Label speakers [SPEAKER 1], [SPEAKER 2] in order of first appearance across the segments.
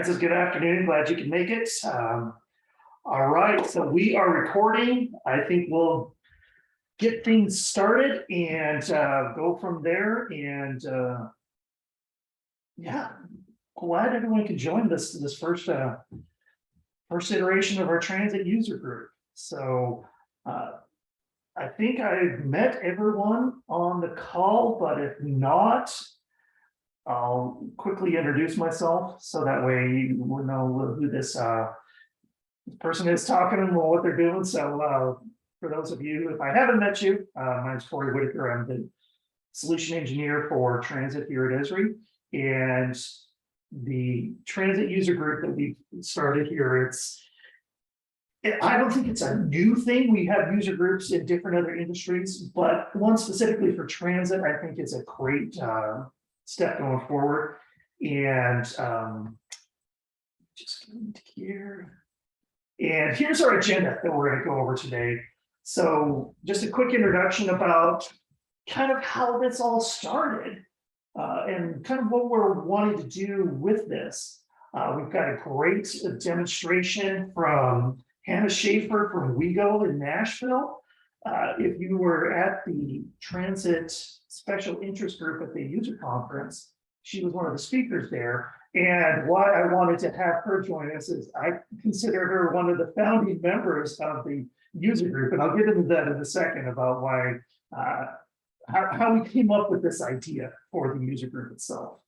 [SPEAKER 1] Francis, good afternoon. Glad you can make it. All right, so we are recording. I think we'll get things started and go from there. And yeah, glad everyone could join this first iteration of our transit user group. So I think I've met everyone on the call, but if not, I'll quickly introduce myself so that way you will know who this person is talking and what they're doing. So for those of you, if I haven't met you, my name is Corey Whitaker. I'm the solution engineer for transit here at Esri, and the transit user group that we started here, I don't think it's a new thing. We have user groups in different other industries, but one specifically for transit, I think is a great step going forward. And just going to here. And here's our agenda that we're going to go over today. So just a quick introduction about kind of how this all started and kind of what we're wanting to do with this. We've got a great demonstration from Hannah Schaefer from WeGo in Nashville. If you were at the transit special interest group at the user conference, she was one of the speakers there. And why I wanted to have her join us is I consider her one of the founding members of the user group. And I'll get into that in a second about why, how we came up with this idea for the user group itself.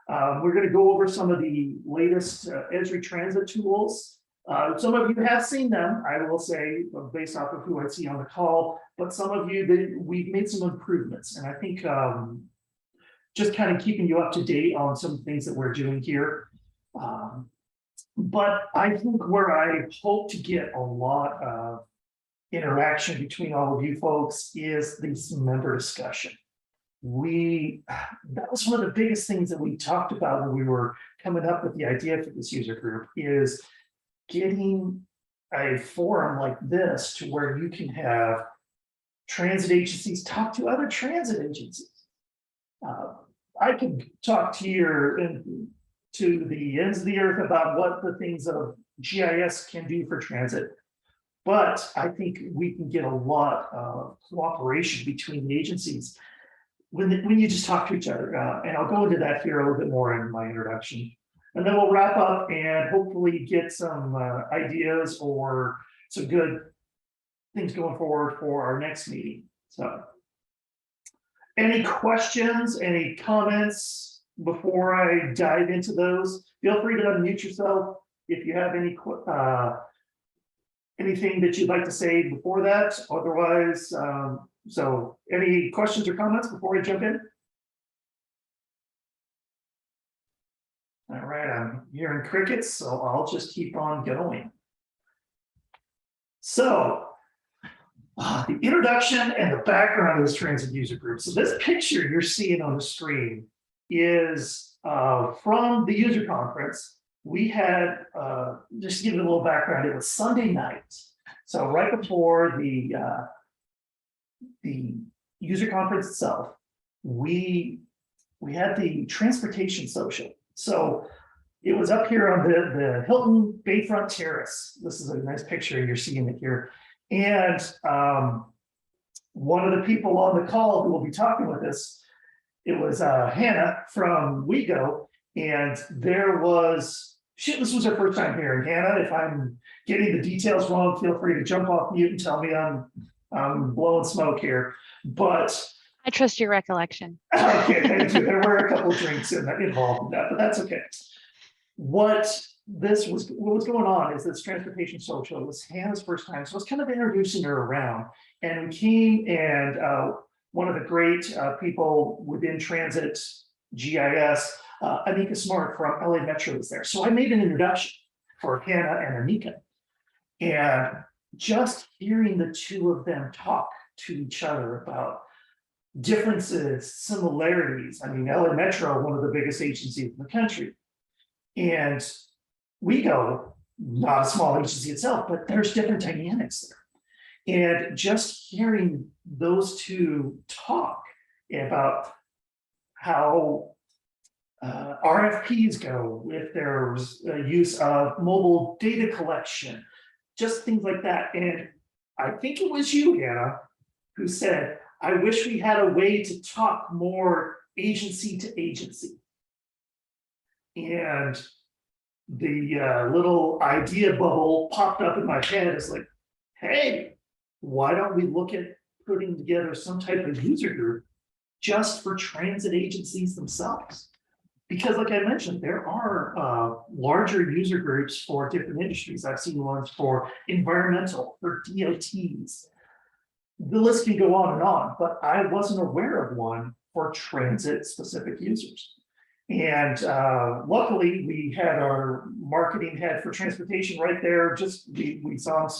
[SPEAKER 1] We're going to go over some of the latest Esri transit tools. Some of you have seen them, I will say, based off of who I see on the call, but some of you, we've made some improvements. And I think just kind of keeping you up to date on some things that we're doing here. But I think where I hope to get a lot of interaction between all of you folks is this member discussion. That was one of the biggest things that we talked about when we were coming up with the idea for this user group, is getting a forum like this to where you can have transit agencies talk to other transit agencies. I could talk to to the ends of the earth about what the things of GIS can do for transit, but I think we can get a lot of cooperation between the agencies when you just talk to each other. And I'll go into that here a little bit more in my introduction. And then we'll wrap up and hopefully get some ideas or some good things going forward for our next meeting. So, any questions, any comments before I dive into those? Feel free to unmute yourself if you have anything that you'd like to say before that. Otherwise, so any questions or comments before I jump in? All right, I'm hearing crickets, so I'll just keep on going. So, the introduction and the background of this transit user group. So this picture you're seeing on the screen is from the user conference. We had, just to give it a little background, it was Sunday night. So right before the user conference itself, we had the transportation social. So it was up here on the Hilton Bayfront Terrace. This is a nice picture, you're seeing it here. And one of the people on the call who will be talking with us, it was Hannah from WeGo, and this was her first time here. And Hannah, if I'm getting the details wrong, feel free to jump off mute and tell me I'm blowing smoke here. But
[SPEAKER 2] I trust your recollection.
[SPEAKER 1] Okay, thank you. There were a couple of drinks involved in that, but that's okay. What was going on is this transportation social was Hannah's first time, so I was kind of introducing her around. And we came, and one of the great people within transit GIS, Anika Smart from LA Metro, was there. So I made an introduction for Hannah and Anika, and just hearing the two of them talk to each other about differences, similarities. I mean, LA Metro, one of the biggest agencies in the country, and WeGo, not a small agency itself, but there's different dynamics there. And just hearing those two talk about how RFPs go, if there's a use of mobile data collection, just things like that. And I think it was you, Hannah, who said, I wish we had a way to talk more agency to agency. And the little idea bubble popped up in my head. It's like, hey, why don't we look at putting together some type of user group just for transit agencies themselves? Because like I mentioned, there are larger user groups for different industries. I've seen ones for environmental, for DOTs. The list can go on, but I wasn't aware of one for transit specific users. And luckily, we had our marketing head for transportation right there. Just we saw him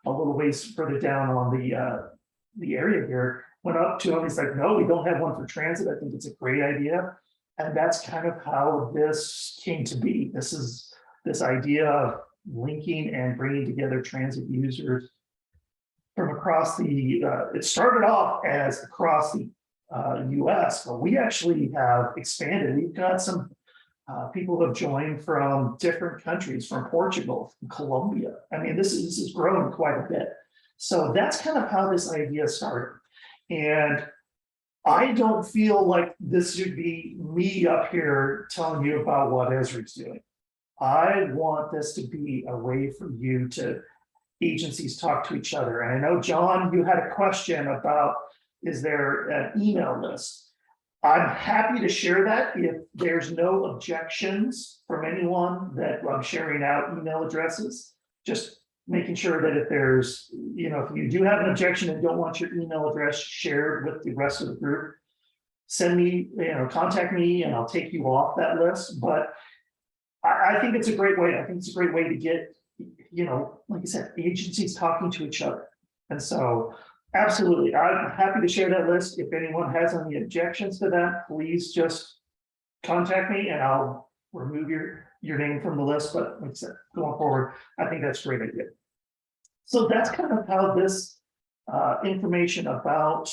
[SPEAKER 1] a little ways further down on the area here. Went up to him. He's like, "No, we don't have one for transit. I think it's a great idea." And that's kind of how this came to be. This is this idea of linking and bringing together transit users from across the. It started off as across the US, but we actually have expanded. We've got some people who have joined from different countries, from Portugal, from Colombia. I mean, this is grown quite a bit. So that's kind of how this idea started. And I don't feel like this should be me up here telling you about what Esri's doing. I want this to be a way for you to agencies talk to each other. And I know, John, you had a question about, is there an email list? I'm happy to share that if there's no objections from anyone that I'm sharing out email addresses. Just making sure that if there's, if you do have an objection and don't want your email address shared with the rest of the group, send me, contact me and I'll take you off that list. But I think it's a great way. I think it's a great way to get, like I said, agencies talking to each other. And so absolutely, I'm happy to share that list. If anyone has any objections to that, please just contact me and I'll remove your name from the list. But like I said, going forward, I think that's a great idea. So that's kind of how this information about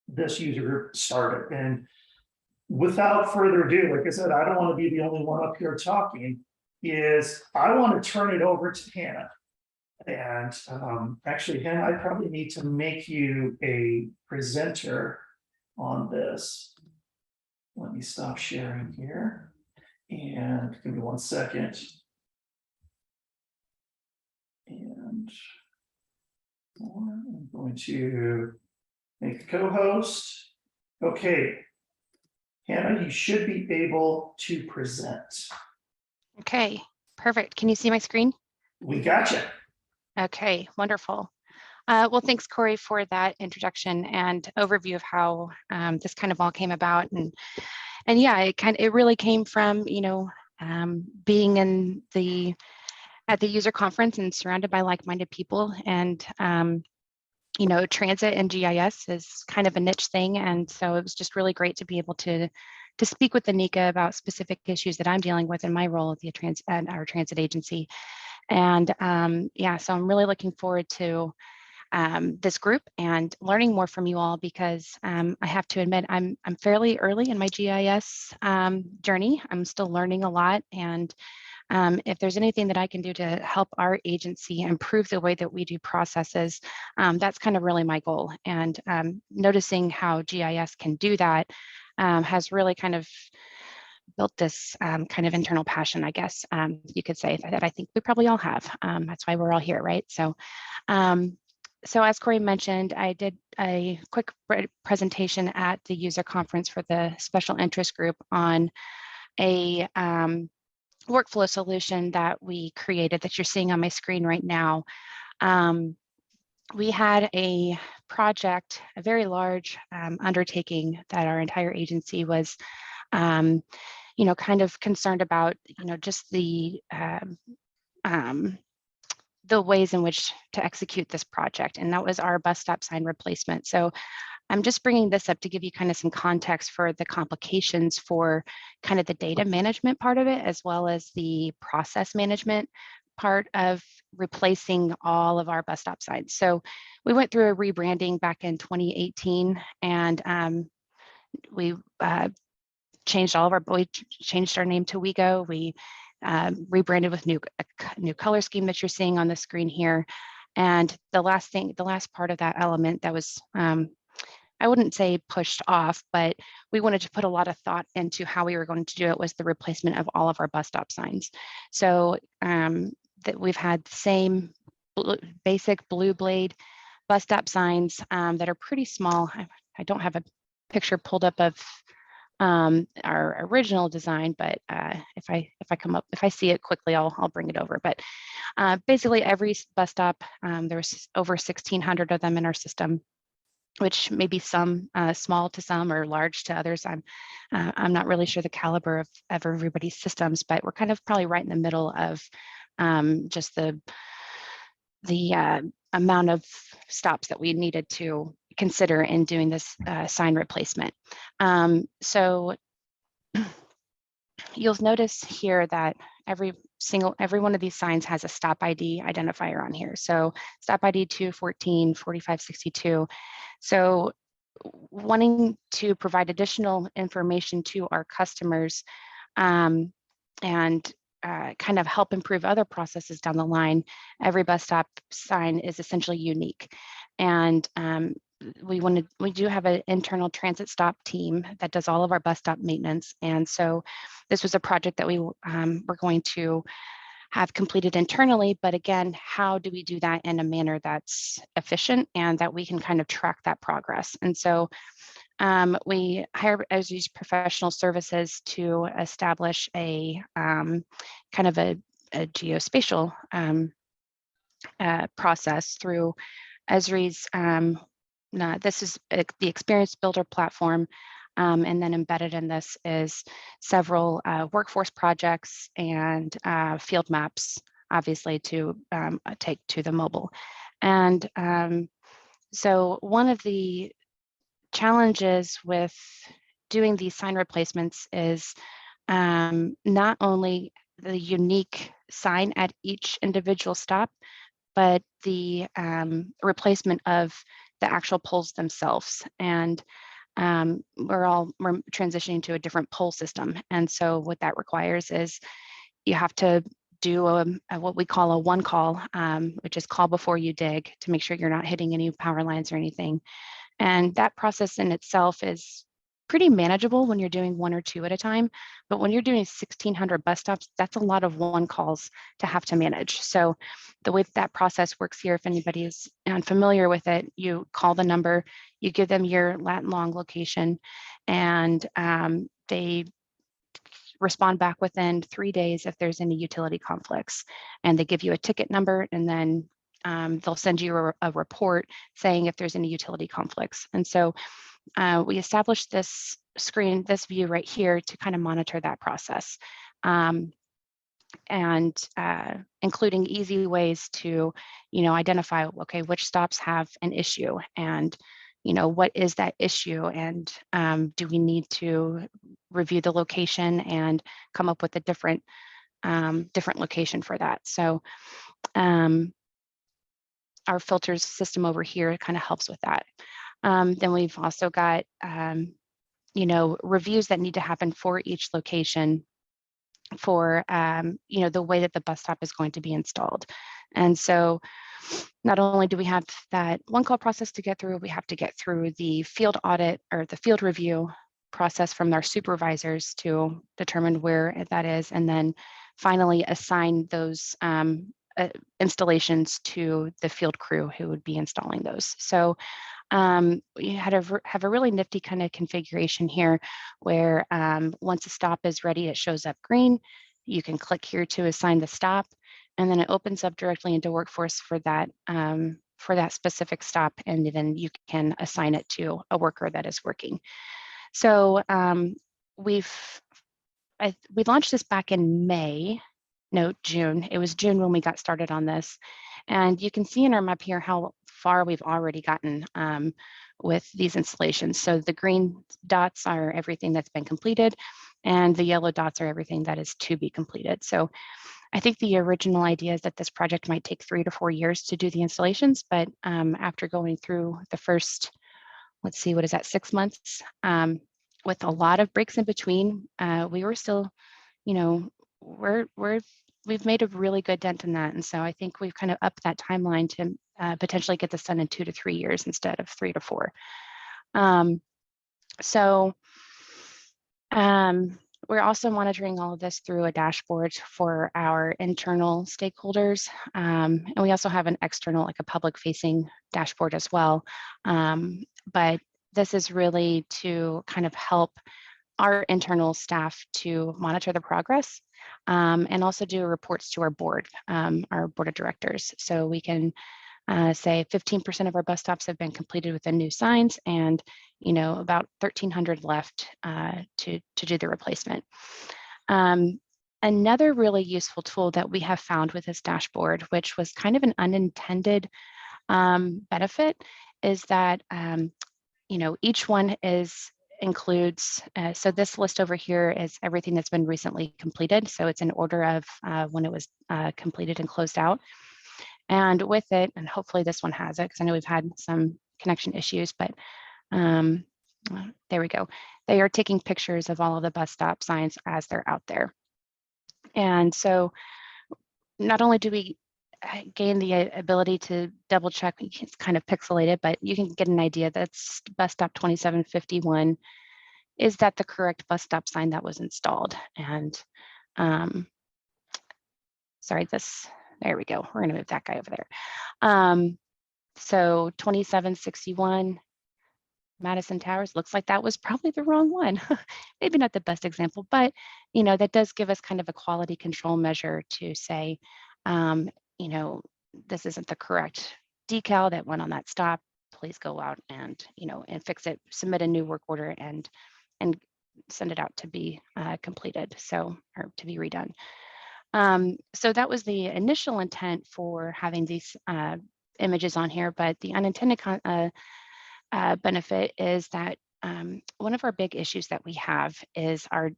[SPEAKER 1] this user group started. And without further ado, like I said, I don't want to be the only one up here talking, is I want to turn it over to Hannah. And actually, Hannah, I probably need to make you a presenter on this. Let me stop sharing here. And give me 1 second. And I'm going to make a co-host. Okay. Hannah, you should be able to present.
[SPEAKER 2] Okay, perfect. Can you see my screen?
[SPEAKER 1] We got you.
[SPEAKER 2] Okay, wonderful. Well, thanks, Corey, for that introduction and overview of how this kind of all came about. And yeah, it really came from, being at the user conference and surrounded by like-minded people. And transit and GIS is kind of a niche thing. And so it was just really great to be able to speak with Anika about specific issues that I'm dealing with in my role at our transit agency. And yeah, so I'm really looking forward to this group and learning more from you all, because I have to admit I'm fairly early in my GIS journey. I'm still learning a lot, and if there's anything that I can do to help our agency improve the way that we do processes, that's kind of really my goal. And noticing how GIS can do that has really kind of built this kind of internal passion, I guess you could say, that I think we probably all have. That's why we're all here, right? So, so as Corey mentioned, I did a quick presentation at the user conference for the special interest group on a workflow solution that we created that you're seeing on my screen right now. We had a project, a very large undertaking that our entire agency was kind of concerned about, just the ways in which to execute this project. And that was our bus stop sign replacement. So I'm just bringing this up to give you kind of some context for the complications for kind of the data management part of it, as well as the process management part of replacing all of our bus stop signs. So we went through a rebranding back in 2018, and we changed changed our name to WeGo. We rebranded with new color scheme that you're seeing on the screen here. And the last part of that element that was, I wouldn't say pushed off, but we wanted to put a lot of thought into how we were going to do it, was the replacement of all of our bus stop signs. So that we've had the same basic blue blade bus stop signs that are pretty small. I don't have a picture pulled up of our original design, but if I see it quickly, I'll bring it over. But basically every bus stop, there's over 1,600 of them in our system, which may be some small to some or large to others. I'm not really sure the caliber of everybody's systems, but we're kind of probably right in the middle of just the amount of stops that we needed to consider in doing this sign replacement. So you'll notice here that every one of these signs has a stop ID identifier on here. So stop ID 214, 4562. So wanting to provide additional information to our customers and kind of help improve other processes down the line, every bus stop sign is essentially unique. And we do have an internal transit stop team that does all of our bus stop maintenance. And so this was a project that we were going to have completed internally, but again, how do we do that in a manner that's efficient and that we can kind of track that progress? And so we hired Esri's professional services to establish a kind of a geospatial process through Esri's, this is the Experience Builder platform, and then embedded in this is several workforce projects and field maps, obviously, to take to the mobile. And so one of the challenges with doing these sign replacements is not only the unique sign at each individual stop, but the replacement of the actual poles themselves. And we're transitioning to a different pole system. And so what that requires is you have to do what we call a one call, which is call before you dig, to make sure you're not hitting any power lines or anything. And that process in itself is pretty manageable when you're doing one or two at a time. But when you're doing 1,600 bus stops, that's a lot of one calls to have to manage. So the way that process works here, if anybody is unfamiliar with it, you call the number, you give them your lat and long location, and they respond back within 3 days if there's any utility conflicts. And they give you a ticket number, and then they'll send you a report saying if there's any utility conflicts. And so we established this view right here to kind of monitor that process, and including easy ways to, identify, okay, which stops have an issue, and what is that issue, and do we need to review the location and come up with a different location for that. So our filters system over here kind of helps with that. Then we've also got, reviews that need to happen for each location for, the way that the bus stop is going to be installed. And so not only do we have that one call process to get through, we have to get through the field audit or the field review process from our supervisors to determine where that is, and then finally assign those installations to the field crew who would be installing those. So we have a really nifty kind of configuration here where once a stop is ready, it shows up green. You can click here to assign the stop, and then it opens up directly into Workforce for that specific stop, and then you can assign it to a worker that is working. So we launched this back in June. It was June when we got started on this. And you can see in our map here how far we've already gotten with these installations. So the green dots are everything that's been completed, and the yellow dots are everything that is to be completed. So I think the original idea is that this project might take 3 to 4 years to do the installations, but after going through the first, let's see, what is that, 6 months, with a lot of breaks in between, we were still, you know, we've made a really good dent in that. And so I think we've kind of upped that timeline to potentially get this done in 2 to 3 years instead of 3 to 4. So we're also monitoring all of this through a dashboard for our internal stakeholders. And we also have an external, like a public facing dashboard as well. But this is really to kind of help our internal staff to monitor the progress and also do reports to our board of directors. So we can say 15% of our bus stops have been completed with the new signs, and about 1,300 left to do the replacement. Another really useful tool that we have found with this dashboard, which was kind of an unintended benefit, is that each one includes, so this list over here is everything that's been recently completed. So it's in order of when it was completed and closed out. And with it, and hopefully this one has it, because I know we've had some connection issues, but there we go. They are taking pictures of all of the bus stop signs as they're out there. And so not only do we gain the ability to double check, it's kind of pixelated, but you can get an idea that's bus stop 2751. Is that the correct bus stop sign that was installed? And sorry, there we go. We're going to move that guy over there. So 2761 Madison Towers, looks like that was probably the wrong one. Maybe not the best example, but that does give us kind of a quality control measure to say, this isn't the correct decal that went on that stop. Please go out and and fix it, submit a new work order, and send it out to be completed, or to be redone. So that was the initial intent for having these images on here, but the unintended benefit is that one of our big issues that we have is our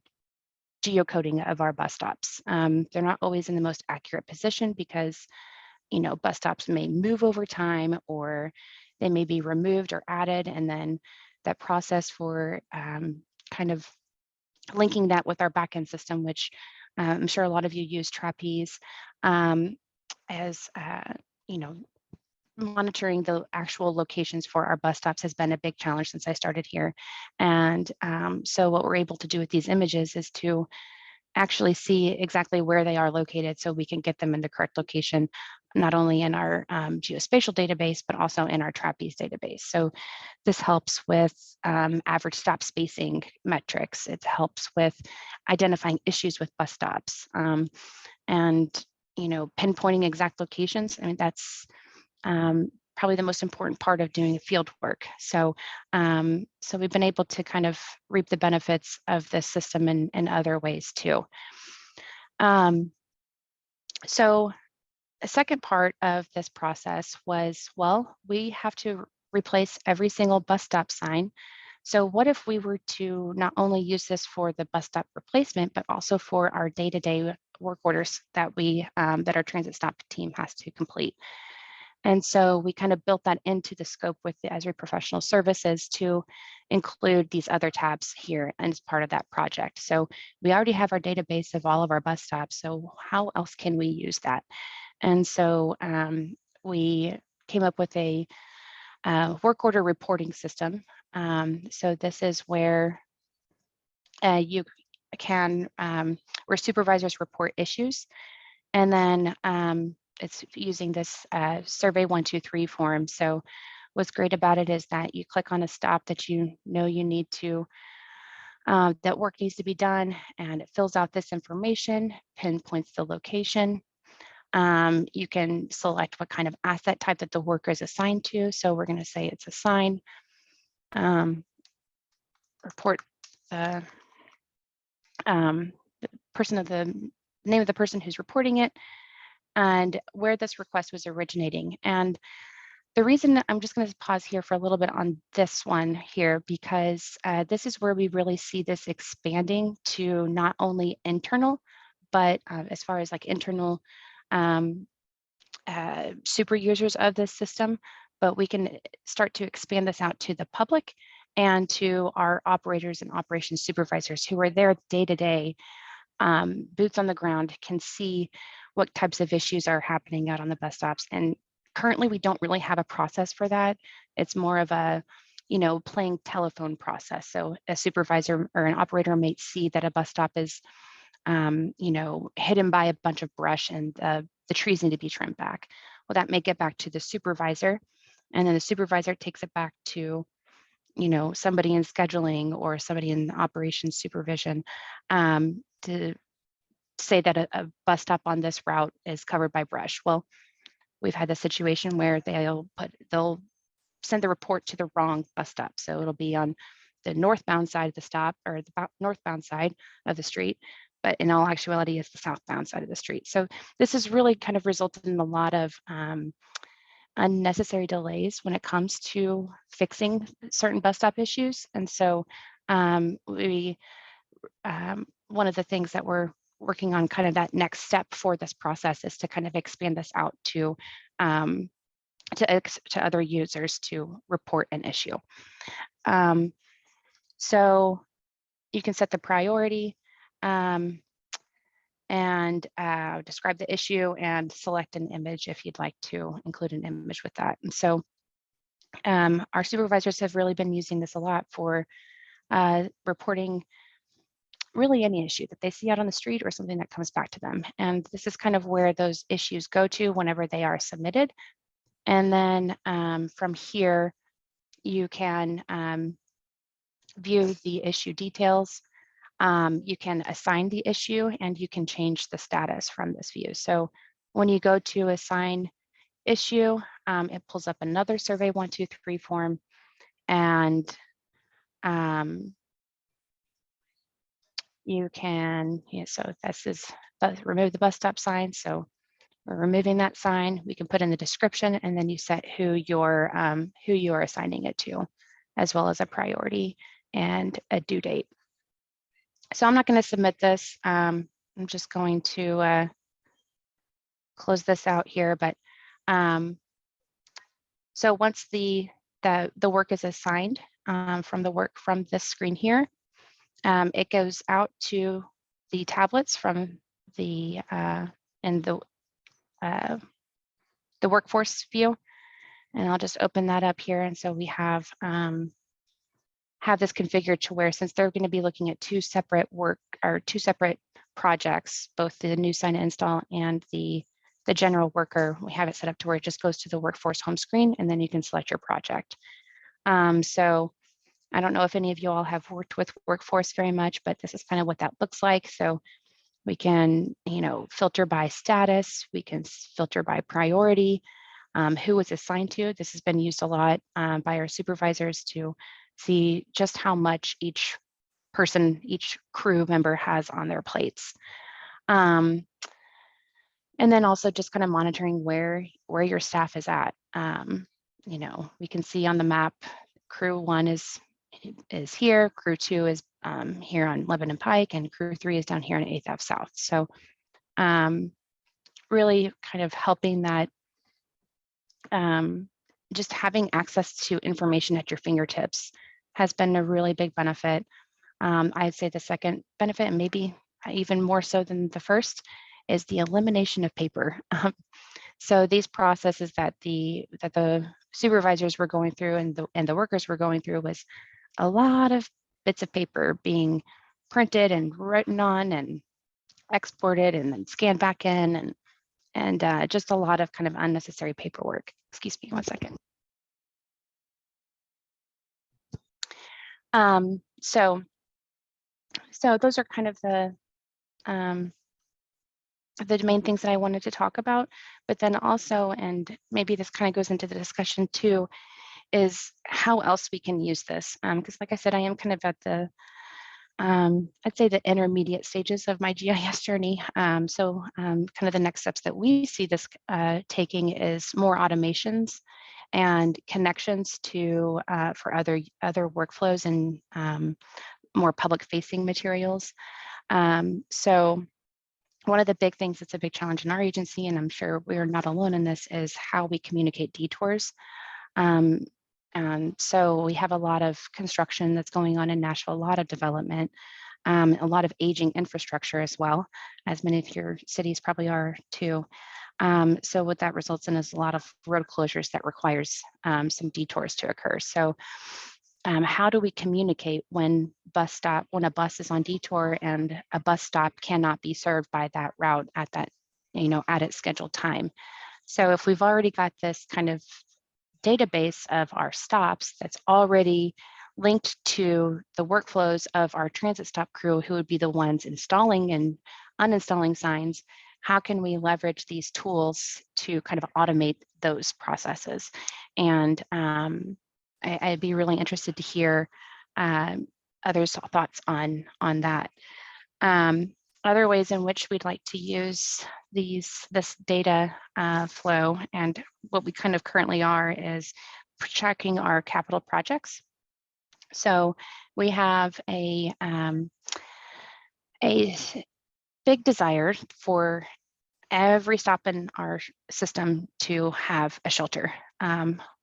[SPEAKER 2] geocoding of our bus stops. They're not always in the most accurate position because bus stops may move over time, or they may be removed or added, and then that process for kind of linking that with our backend system, which I'm sure a lot of you use Trapeze, as monitoring the actual locations for our bus stops has been a big challenge since I started here. And so what we're able to do with these images is to actually see exactly where they are located, so we can get them in the correct location, not only in our geospatial database, but also in our Trapeze database. So this helps with average stop spacing metrics. It helps with identifying issues with bus stops, and pinpointing exact locations. I mean, that's probably the most important part of doing field work. So, so we've been able to kind of reap the benefits of this system in other ways too. So a second part of this process was, well, we have to replace every single bus stop sign. So what if we were to not only use this for the bus stop replacement, but also for our day-to-day work orders that that our transit stop team has to complete? And so we kind of built that into the scope with the Esri Professional Services to include these other tabs here as part of that project. So we already have our database of all of our bus stops. So how else can we use that? And so we came up with a work order reporting system. So this is where you can, where supervisors report issues. And then it's using this survey 123 form. So what's great about it is that you click on a stop that you need to, that work needs to be done, and it fills out this information, pinpoints the location. You can select what kind of asset type that the worker is assigned to. So we're going to say it's a sign. Report the name of the person who's reporting it, and where this request was originating. And the reason I'm just going to pause here for a little bit on this one here, because this is where we really see this expanding to not only internal, but as far as like internal super users of this system, but we can start to expand this out to the public and to our operators and operations supervisors who are there day to day, boots on the ground, can see what types of issues are happening out on the bus stops. And currently we don't really have a process for that. It's more of a, playing telephone process. So a supervisor or an operator may see that a bus stop is, hidden by a bunch of brush and the trees need to be trimmed back. Well, that may get back to the supervisor, and then the supervisor takes it back to, somebody in scheduling or somebody in operations supervision, to say that a bus stop on this route is covered by brush. Well, we've had the situation where they'll send the report to the wrong bus stop. So it'll be on the northbound side of the stop, or the northbound side of the street, but in all actuality, it's the southbound side of the street. So this has really kind of resulted in a lot of unnecessary delays when it comes to fixing certain bus stop issues. And so one of the things that we're working on, kind of that next step for this process, is to kind of expand this out to other users to report an issue. So you can set the priority and describe the issue and select an image if you'd like to include an image with that. And so our supervisors have really been using this a lot for reporting really any issue that they see out on the street or something that comes back to them. And this is kind of where those issues go to whenever they are submitted. And then from here, you can view the issue details. You can assign the issue, and you can change the status from this view. So when you go to assign issue, it pulls up another survey 123 form, and you can, so this is remove the bus stop sign. So we're removing that sign. We can put in the description, and then you set who you're assigning it to, as well as a priority and a due date. So I'm not going to submit this. I'm just going to close this out here. But so once the work is assigned from this screen here, it goes out to the tablets from the workforce view, and I'll just open that up here. And so we have this configured to where, since they're going to be looking at two separate projects, both the new sign install and the general worker, we have it set up to where it just goes to the workforce home screen, and then you can select your project. So I don't know if any of you all have worked with workforce very much, but this is kind of what that looks like. So we can, filter by status, we can filter by priority, who it's assigned to. This has been used a lot by our supervisors to see just how much each crew member has on their plates. And then also just kind of monitoring where your staff is at. We can see on the map, crew 1 is here, crew 2 is here on Lebanon Pike, and crew 3 is down here on 8th Ave South. So really kind of helping that, just having access to information at your fingertips has been a really big benefit. I'd say the second benefit, and maybe even more so than the first, is the elimination of paper. So these processes that the supervisors were going through and the workers were going through was a lot of bits of paper being printed and written on and exported and then scanned back in, and just a lot of kind of unnecessary paperwork. Excuse me one second. So those are kind of the main things that I wanted to talk about. But then also, and maybe this kind of goes into the discussion too, is how else we can use this. Because like I said, I am kind of at the, I'd say the intermediate stages of my GIS journey. So kind of the next steps that we see this taking is more automations and connections to for other workflows and more public facing materials. So one of the big things that's a big challenge in our agency, and I'm sure we're not alone in this, is how we communicate detours. And so we have a lot of construction that's going on in Nashville, a lot of development, a lot of aging infrastructure as well, as many of your cities probably are too. So what that results in is a lot of road closures that requires some detours to occur. So how do we communicate when a bus is on detour and a bus stop cannot be served by that route at that, at its scheduled time? So if we've already got this kind of database of our stops that's already linked to the workflows of our transit stop crew, who would be the ones installing and uninstalling signs, how can we leverage these tools to kind of automate those processes? And I'd be really interested to hear others' thoughts on that. Other ways in which we'd like to use this data flow, and what we kind of currently are, is tracking our capital projects. So we have a big desire for every stop in our system to have a shelter.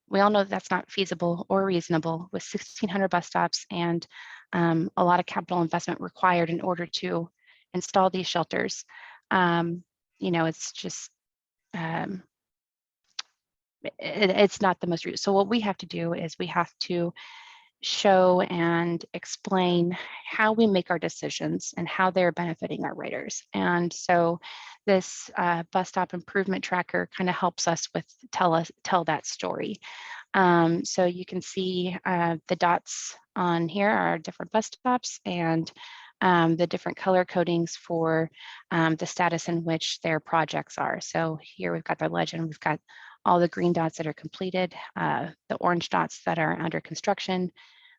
[SPEAKER 2] We all know that that's not feasible or reasonable with 1,600 bus stops and a lot of capital investment required in order to install these shelters. It's just, it's not the most, so what we have to do is we have to show and explain how we make our decisions and how they're benefiting our riders. And so this bus stop improvement tracker kind of helps us with tell that story. So you can see the dots on here are different bus stops, and the different color codings for the status in which their projects are. So here we've got the legend, we've got all the green dots that are completed, the orange dots that are under construction,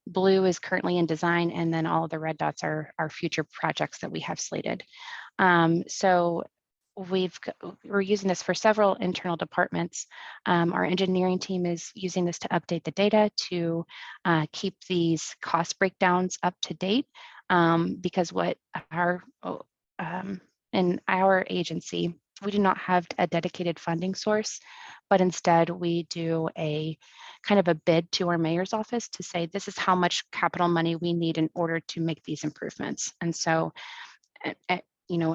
[SPEAKER 2] blue is currently in design, and then all of the red dots are future projects that we have slated. So we're using this for several internal departments. Our engineering team is using this to update the data to keep these cost breakdowns up to date, because what in our agency, we do not have a dedicated funding source, but instead we do a kind of a bid to our mayor's office to say, this is how much capital money we need in order to make these improvements. And so,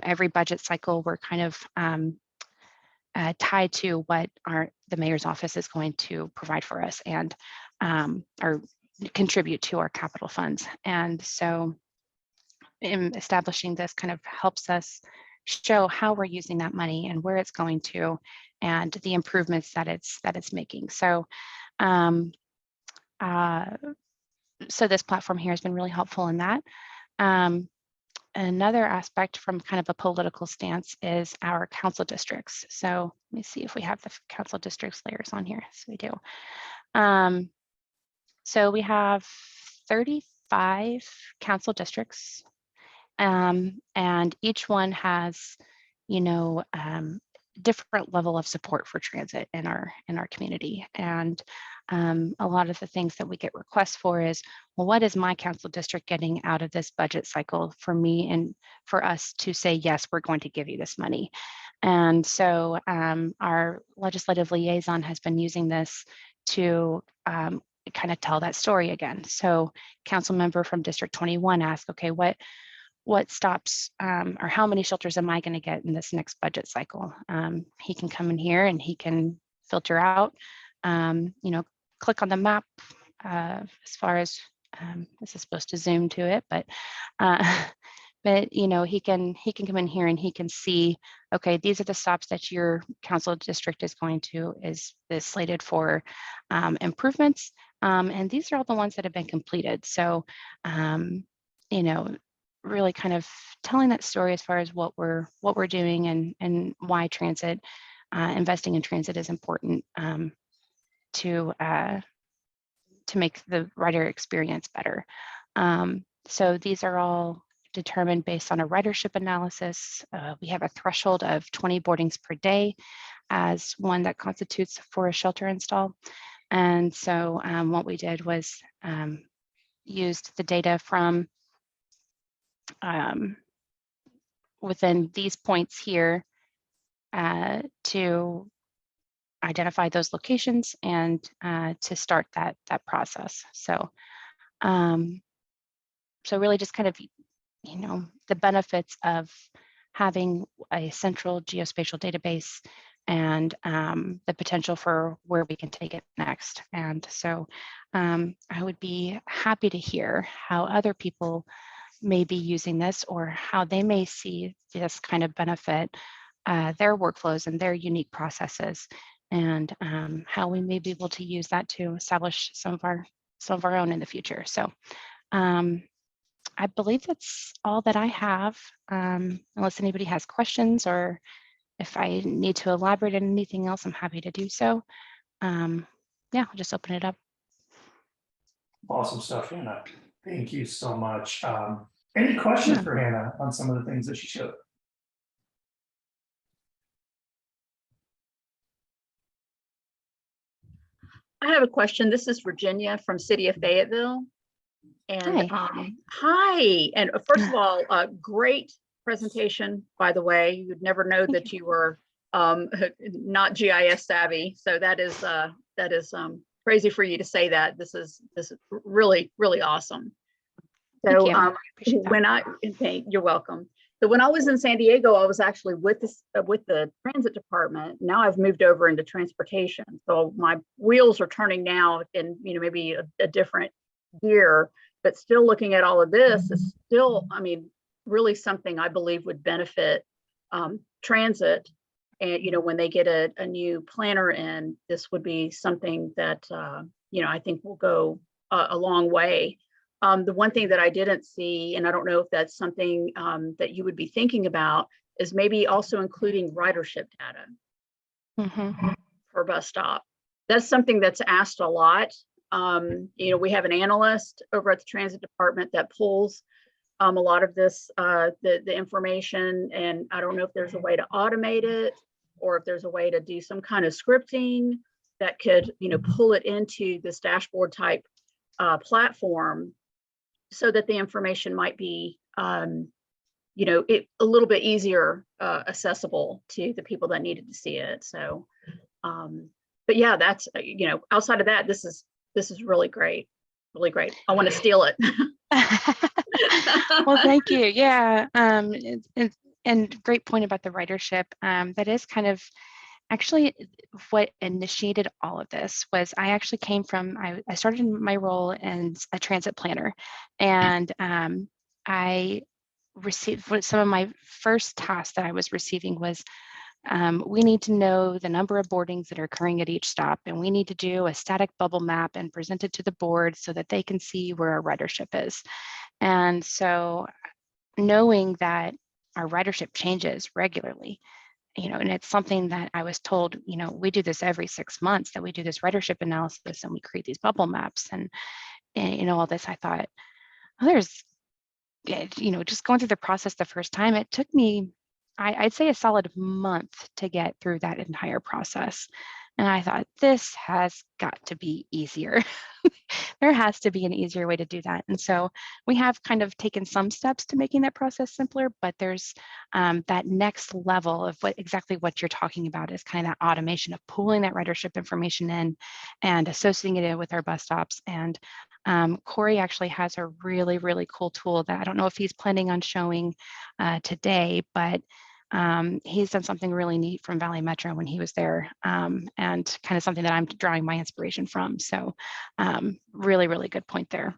[SPEAKER 2] every budget cycle, we're kind of tied to what the mayor's office is going to provide for us and or contribute to our capital funds. And so in establishing this kind of helps us show how we're using that money and where it's going to, and the improvements that it's making. So so this platform here has been really helpful in that. Another aspect from kind of a political stance is our council districts. So let me see if we have the council districts layers on here. So we do. So we have 35 council districts, and each one has, different level of support for transit in our community. And a lot of the things that we get requests for is, well, what is my council district getting out of this budget cycle for me and for us to say, yes, we're going to give you this money. And so our legislative liaison has been using this to kind of tell that story again. So council member from District 21 asked, okay, what stops or how many shelters am I going to get in this next budget cycle? He can come in here and he can filter out, click on the map as far as this is supposed to zoom to it, but he can come in here and he can see, okay, these are the stops that your council district is slated for improvements, and these are all the ones that have been completed. So really kind of telling that story as far as what we're doing and why transit, investing in transit is important to make the rider experience better. So these are all determined based on a ridership analysis. We have a threshold of 20 boardings per day as one that constitutes for a shelter install. And so what we did was used the data from within these points here to identify those locations and to start that process. So, so really just kind of, the benefits of having a central geospatial database and the potential for where we can take it next. And so I would be happy to hear how other people may be using this or how they may see this kind of benefit their workflows and their unique processes, and how we may be able to use that to establish some of our own in the future. So I believe that's all that I have, unless anybody has questions, or if I need to elaborate on anything else, I'm happy to do so. Yeah, I'll just open it up.
[SPEAKER 1] Awesome stuff, Hannah. Thank you so much. Any questions for Hannah on some of the things that she showed?
[SPEAKER 3] I have a question. This is Virginia from City of Fayetteville. And hi. And first of all, great presentation, by the way. You would never know that you were not GIS savvy. So that is crazy for you to say that. This is really, really awesome. So you're welcome. So when I was in San Diego, I was actually with the transit department. Now I've moved over into transportation. So my wheels are turning now in maybe a different gear, but still looking at all of this is still, I mean, really something I believe would benefit transit. And when they get a new planner in, this would be something that I think will go a long way. The one thing that I didn't see, and I don't know if that's something that you would be thinking about, is maybe also including ridership data for bus stop. That's something that's asked a lot. We have an analyst over at the transit department that pulls a lot of this, the information, and I don't know if there's a way to automate it or if there's a way to do some kind of scripting that could, pull it into this dashboard type platform, so that the information might be, a little bit easier accessible to the people that needed to see it. So, but yeah, that's, outside of that, this is really great, really great. I want to steal it.
[SPEAKER 2] Well, thank you. Yeah, and great point about the ridership. That is kind of actually what initiated all of this. Was I actually came from, I started my role as a transit planner, and I received some of my first tasks that I was receiving was we need to know the number of boardings that are occurring at each stop, and we need to do a static bubble map and present it to the board so that they can see where our ridership is. And so knowing that our ridership changes regularly, and it's something that I was told, we do this every 6 months, that we do this ridership analysis and we create these bubble maps and all this. I thought, just going through the process the first time, it took me, I'd say, a solid month to get through that entire process. And I thought, this has got to be easier. There has to be an easier way to do that. And so we have kind of taken some steps to making that process simpler, but there's that next level of exactly what you're talking about is kind of that automation of pulling that ridership information in and associating it with our bus stops. And Corey actually has a really, really cool tool that I don't know if he's planning on showing today, but he's done something really neat from Valley Metro when he was there, and kind of something that I'm drawing my inspiration from. So really, really good point there.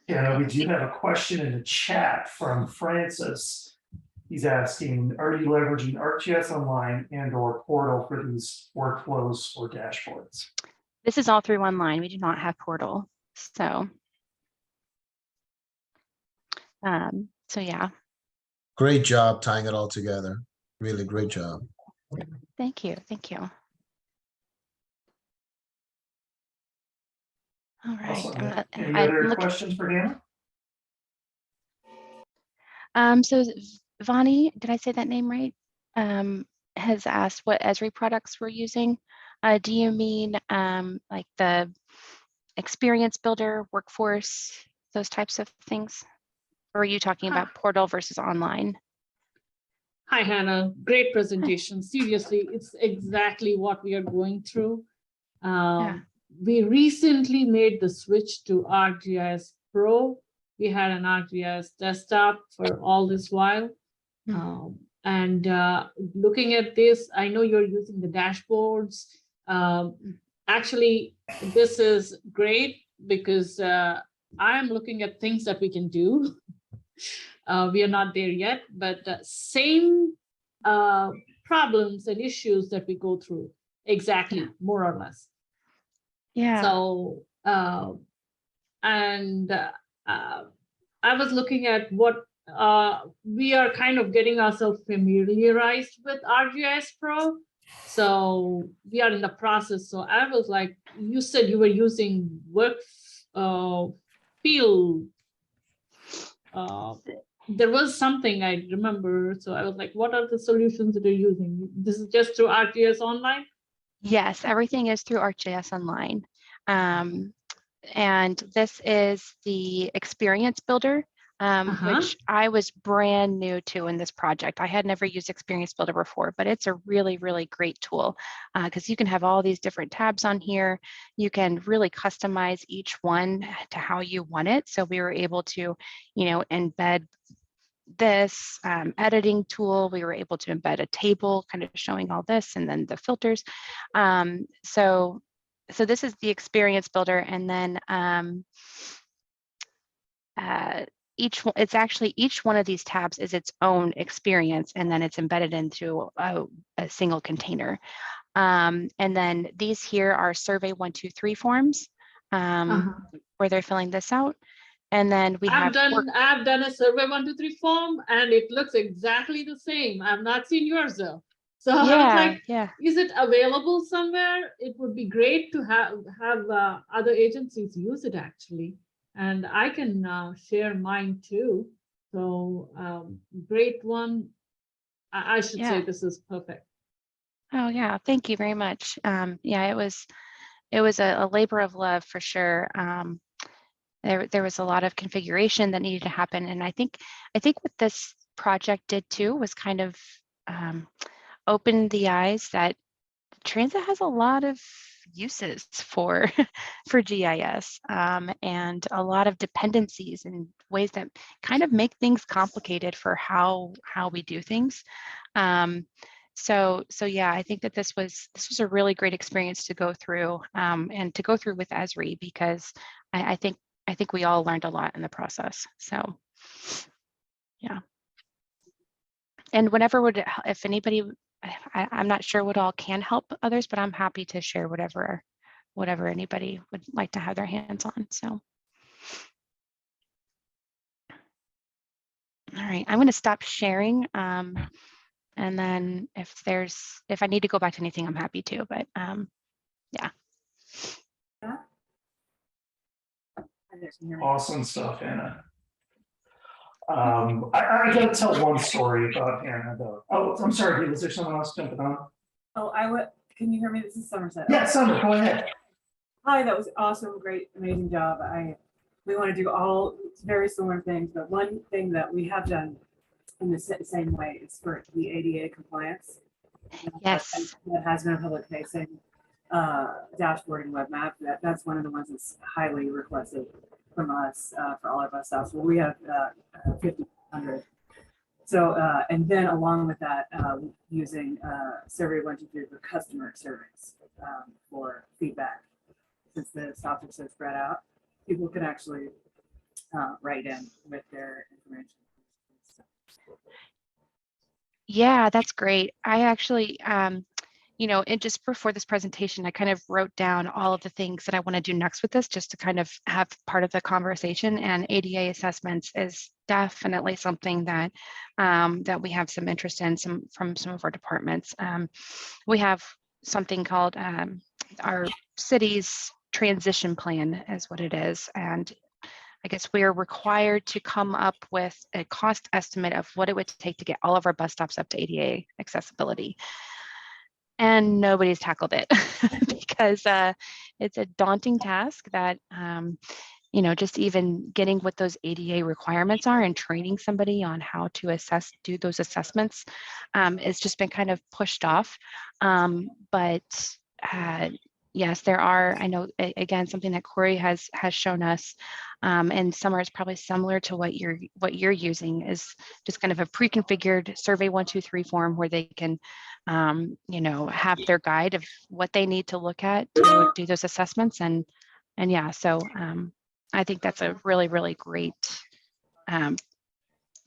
[SPEAKER 1] Yeah, we do have a question in the chat from Francis. He's asking, are you leveraging ArcGIS Online and or portal for these workflows or dashboards?
[SPEAKER 2] This is all through online. We do not have portal. So yeah.
[SPEAKER 4] Great job tying it all together. Really great job.
[SPEAKER 2] Thank you. Thank you. All right.
[SPEAKER 1] Awesome. Any other questions for Hannah?
[SPEAKER 2] So Vani, did I say that name right? Has asked what Esri products we're using. Do you mean like the experience builder, workforce, those types of things? Or are you talking about portal versus online?
[SPEAKER 5] Hi, Hannah. Great presentation. Seriously, it's exactly what we are going through. We recently made the switch to ArcGIS Pro. We had an ArcGIS desktop for all this while. And looking at this, I know you're using the dashboards. Actually, this is great because I'm looking at things that we can do. We are not there yet, but same problems and issues that we go through, exactly, more or less.
[SPEAKER 2] Yeah.
[SPEAKER 5] So, I was looking at what we are kind of getting ourselves familiarized with ArcGIS Pro. So we are in the process. So I was like, you said you were using work field. There was something I remember. So I was like, what are the solutions that you're using? This is just through ArcGIS Online?
[SPEAKER 2] Yes, everything is through ArcGIS Online. And this is the Experience Builder, which I was brand new to in this project. I had never used Experience Builder before, but it's a really, really great tool because you can have all these different tabs on here. You can really customize each one to how you want it. So we were able to, embed this editing tool. We were able to embed a table kind of showing all this and then the filters. So this is the Experience Builder, and then each one of these tabs is its own experience, and then it's embedded into a single container. And then these here are survey 1, 2, 3 forms where they're filling this out. And then I've
[SPEAKER 5] done a survey 1, 2, 3 form, and it looks exactly the same. I've not seen yours though. So I was like, is it available somewhere? It would be great to have other agencies use it actually. And I can share mine too. So great one. I should say this is perfect.
[SPEAKER 2] Oh yeah, thank you very much. It was a labor of love for sure. There was a lot of configuration that needed to happen. And I think what this project did too was kind of opened the eyes that transit has a lot of uses for GIS and a lot of dependencies and ways that kind of make things complicated for how we do things. So yeah, I think that this was a really great experience to go through and to go through with Esri, because I think we all learned a lot in the process. So yeah. And if anybody, I'm not sure what all can help others, but I'm happy to share whatever anybody would like to have their hands on. So, all right, I'm going to stop sharing. And then if I need to go back to anything, I'm happy to, but yeah.
[SPEAKER 1] Awesome stuff, Hannah. I gotta tell one story about Hannah though. Oh, I'm sorry, was there someone else jumping on?
[SPEAKER 6] Oh, can you hear me? This is Somerset.
[SPEAKER 1] Yeah, Summer, go ahead.
[SPEAKER 6] Hi, that was awesome, great, amazing job. We want to do all very similar things, but one thing that we have done in the same way is for the ADA compliance.
[SPEAKER 2] Yes.
[SPEAKER 6] That has been a public facing dashboard and web map. That's one of the ones that's highly requested from us for all of our stuff. So we have 1,500. So and then along with that, using survey 1, 2, 3 for customer surveys for feedback. Since the stops are so spread out, people can actually write in with their information.
[SPEAKER 2] Yeah, that's great. I actually, and just before this presentation, I kind of wrote down all of the things that I want to do next with this, just to kind of have part of the conversation. And ADA assessments is definitely something that that we have some interest in from some of our departments. We have something called our city's transition plan is what it is. And I guess we are required to come up with a cost estimate of what it would take to get all of our bus stops up to ADA accessibility. And nobody's tackled it because it's a daunting task that you know, just even getting what those ADA requirements are and training somebody on how to do those assessments, it's just been kind of pushed off. But yes, there are, I know, again, something that Corey has shown us, and Summer is probably similar to what you're using, is just kind of a pre-configured survey 1, 2, 3 form where they can, you know, have their guide of what they need to look at to do those assessments. And yeah, so I think that's a really, really great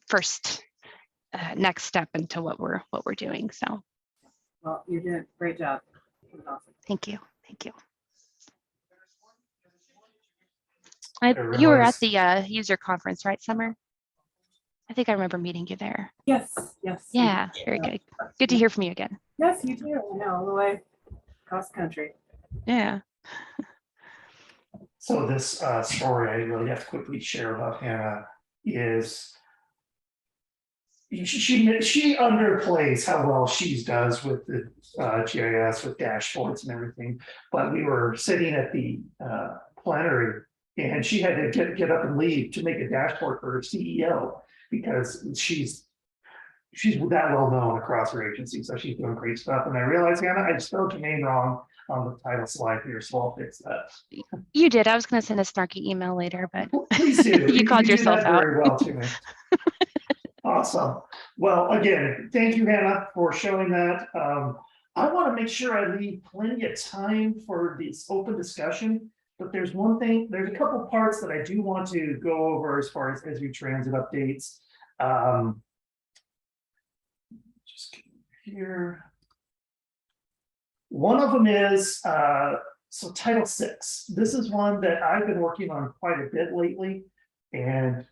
[SPEAKER 2] first next step into what we're doing. So
[SPEAKER 6] Well, you're doing a great job. It was awesome.
[SPEAKER 2] thank you. Thank you.
[SPEAKER 1] I
[SPEAKER 2] You were at
[SPEAKER 1] realize-
[SPEAKER 2] the user conference, right, Summer? I think I remember meeting you there.
[SPEAKER 6] Yes, yes.
[SPEAKER 2] Yeah, very good. Good to hear from you again.
[SPEAKER 6] Yes, you do. I know, all the way across country.
[SPEAKER 2] Yeah.
[SPEAKER 1] So this story I really have to quickly share about Hannah is she underplays how well she does with the GIS, with dashboards and everything. But we were sitting at the plenary and she had to get up and leave to make a dashboard for her CEO because she's that well known across her agency. So she's doing great stuff. And I realized, Hannah, I spelled your name wrong on the title slide here, so I'll fix that.
[SPEAKER 2] You did. I was going to send a snarky email later, but
[SPEAKER 1] Please do.
[SPEAKER 2] You called
[SPEAKER 1] do
[SPEAKER 2] yourself
[SPEAKER 1] that
[SPEAKER 2] out.
[SPEAKER 1] very well to me. Awesome. Well, again, thank you, Hannah, for showing that. I want to make sure I leave plenty of time for this open discussion, but there's a couple parts that I do want to go over as far as Esri Transit updates. Just here. One of them is so Title VI. This is one that I've been working on quite a bit lately. And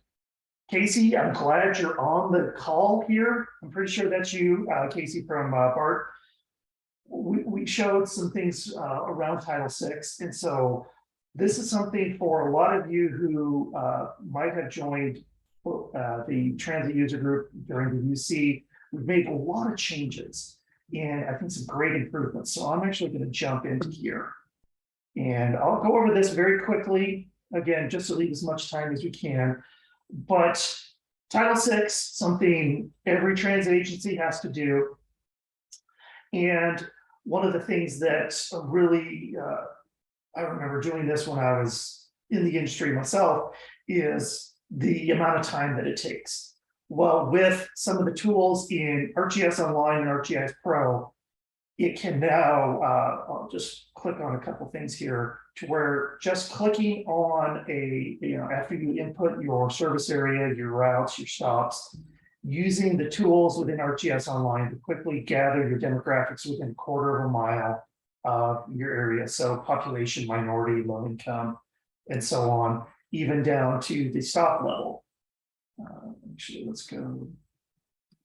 [SPEAKER 1] Casey, I'm glad you're on the call here. I'm pretty sure that's you, Casey from BART. We showed some things around Title VI. And so this is something for a lot of you who might have joined the transit user group during the UC. We've made a lot of changes and I think some great improvements. So I'm actually going to jump into here. And I'll go over this very quickly, again, just to leave as much time as we can. But Title VI, something every transit agency has to do. And one of the things that really, I remember doing this when I was in the industry myself, is the amount of time that it takes. Well, with some of the tools in ArcGIS Online and ArcGIS Pro, it can now, I'll just click on a couple things here to where just clicking on after you input your service area, your routes, your stops, using the tools within ArcGIS Online to quickly gather your demographics within a quarter of a mile of your area. So population, minority, low income, and so on, even down to the stop level. Actually, let's go.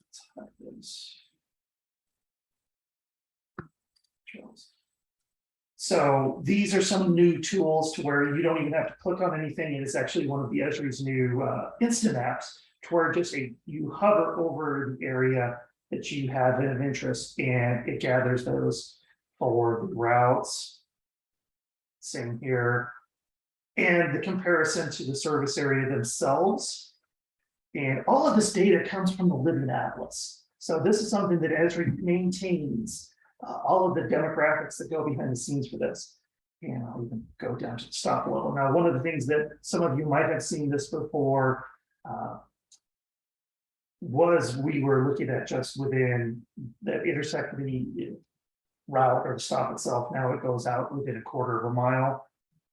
[SPEAKER 1] Let's have this. So these are some new tools to where you don't even have to click on anything. It is actually one of the Esri's new instant apps to where you hover over the area that you have of interest and it gathers those for the routes. Same here. And the comparison to the service area themselves. And all of this data comes from the Living Atlas. So this is something that Esri maintains. All of the demographics that go behind the scenes for this. And I'll even go down to the stop level. Now, one of the things that some of you might have seen this before was we were looking at just within that intersect the route or the stop itself. Now it goes out within a quarter of a mile.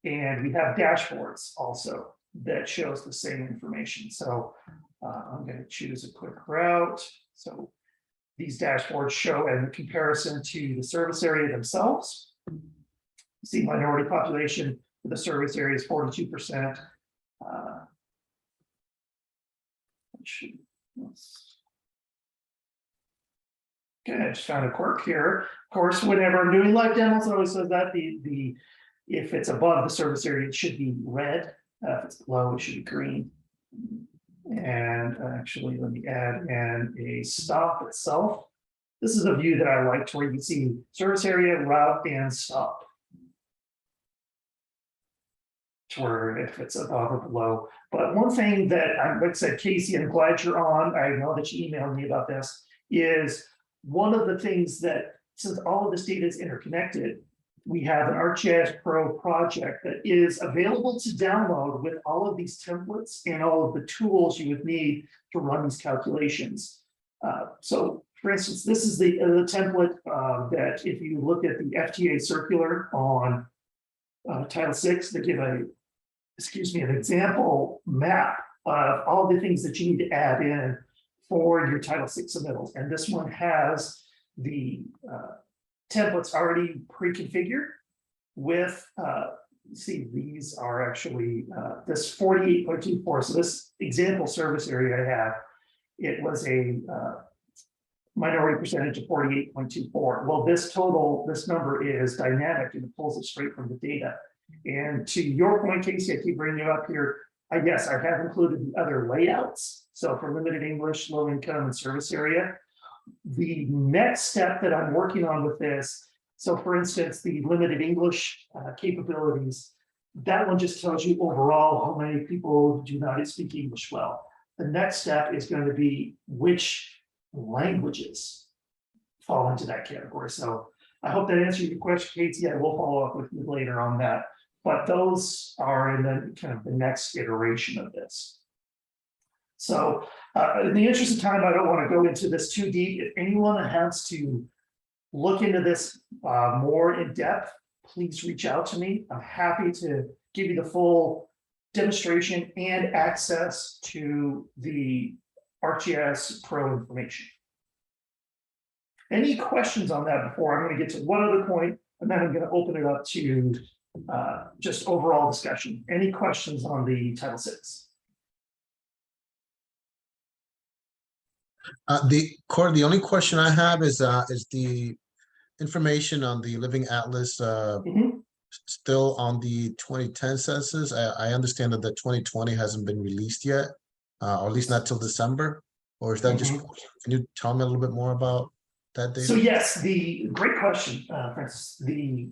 [SPEAKER 1] And we have dashboards also that shows the same information. So I'm going to choose a quick route. So these dashboards show in comparison to the service area themselves. You see minority population for the service area is 42%. Okay, I just found a quirk here. Of course, whenever I'm doing live demos, it always says that if it's above the service area, it should be red. If it's below, it should be green. And actually, let me add in a stop itself. This is a view that I like to where you can see service area, route, and stop. to where if it's above or below. But one thing that like I said, Casey, I'm glad you're on. I know that you emailed me about this, is one of the things that, since all of this data is interconnected, we have an ArcGIS Pro project that is available to download with all of these templates and all of the tools you would need to run these calculations. So for instance, this is the template that if you look at the FTA circular on Title VI, they give an example map of all the things that you need to add in for your Title VI submittals. And this one has the templates already pre-configured with, see, these are actually this 48.24. So this example service area I have, it was a minority percentage of 48.24. Well, this number is dynamic and it pulls it straight from the data. And to your point, Casey, I keep bringing you up here. I guess I have included the other layouts. So for limited English, low income, and service area. The next step that I'm working on with this, so for instance, the limited English capabilities, that one just tells you overall how many people do not speak English well. The next step is going to be which languages fall into that category. So I hope that answered your question, Katie. I will follow up with you later on that. But those are in the kind of the next iteration of this. So in the interest of time, I don't want to go into this too deep. If anyone has to look into this more in depth, please reach out to me. I'm happy to give you the full demonstration and access to the ArcGIS Pro information. Any questions on that before I'm going to get to one other point, and then I'm going to open it up to just overall discussion. Any questions on the Title VI?
[SPEAKER 4] The only question I have is the information on the Living Atlas still on the 2010 census? I understand that the 2020 hasn't been released yet, or at least not till December. Or is that just? Can you tell me a little bit more about that data?
[SPEAKER 1] So yes, the great question, Francis. The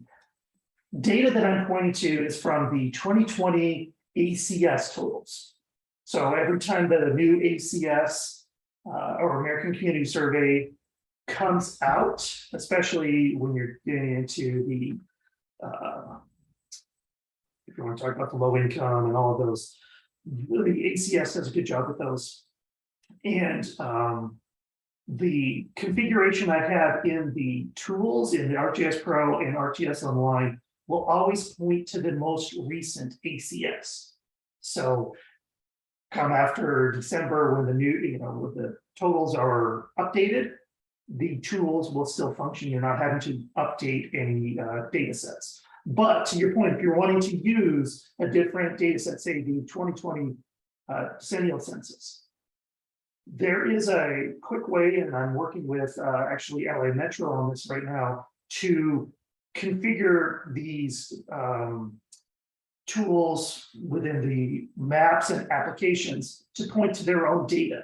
[SPEAKER 1] data that I'm pointing to is from the 2020 ACS totals. So every time that a new ACS or American Community Survey comes out, especially when you're getting into the, if you want to talk about the low income and all of those, the ACS does a good job with those. And the configuration I have in the tools in the ArcGIS Pro and ArcGIS Online will always point to the most recent ACS. So come after December when the new, when the totals are updated, the tools will still function. You're not having to update any data sets. But to your point, if you're wanting to use a different data set, say the 2020 decennial census, there is a quick way, and I'm working with actually LA Metro on this right now, to configure these tools within the maps and applications to point to their own data.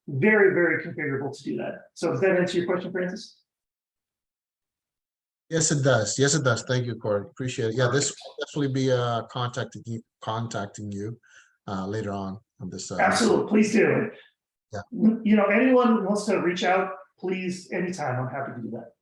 [SPEAKER 1] Very, very configurable to do that. So does that answer your question, Francis?
[SPEAKER 4] Yes, it does. Yes, it does. Thank you, Corey. Appreciate it. Yeah, this will definitely be contacting you later on this.
[SPEAKER 1] Absolutely, please do.
[SPEAKER 4] Yeah.
[SPEAKER 1] Anyone who wants to reach out, please, anytime. I'm happy to do that.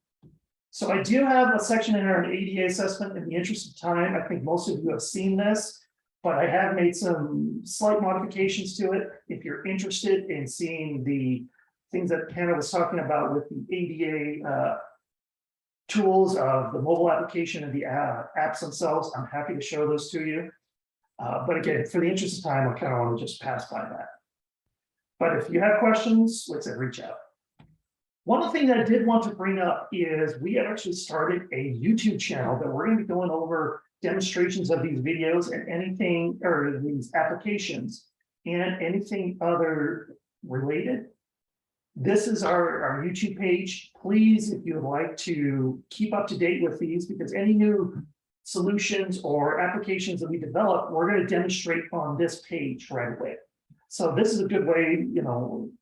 [SPEAKER 1] So I do have a section in our ADA assessment. In the interest of time, I think most of you have seen this, but I have made some slight modifications to it. If you're interested in seeing the things that Hannah was talking about with the ADA tools of the mobile application and the apps themselves, I'm happy to show those to you. But again, for the interest of time, I kind of want to just pass by that. But if you have questions, let's say reach out. One of the things that I did want to bring up is we have actually started a YouTube channel that we're going to be going over demonstrations of these videos and anything, or these applications and anything other related. This is our YouTube page. Please, if you would like to keep up to date with these, because any new solutions or applications that we develop, we're going to demonstrate on this page right away. So this is a good way,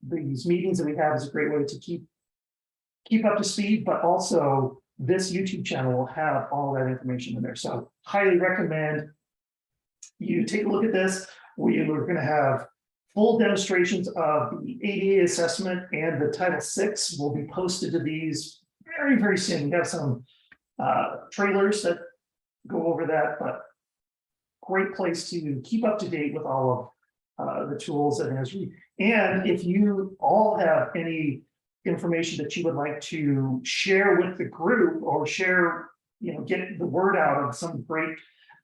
[SPEAKER 1] these meetings that we have is a great way to keep up to speed, but also this YouTube channel will have all that information in there. So highly recommend you take a look at this. We are going to have full demonstrations of the ADA assessment and the Title VI will be posted to these very, very soon. We have some trailers that go over that, but great place to keep up to date with all of the tools at Esri. And if you all have any information that you would like to share with the group or share, get the word out of some great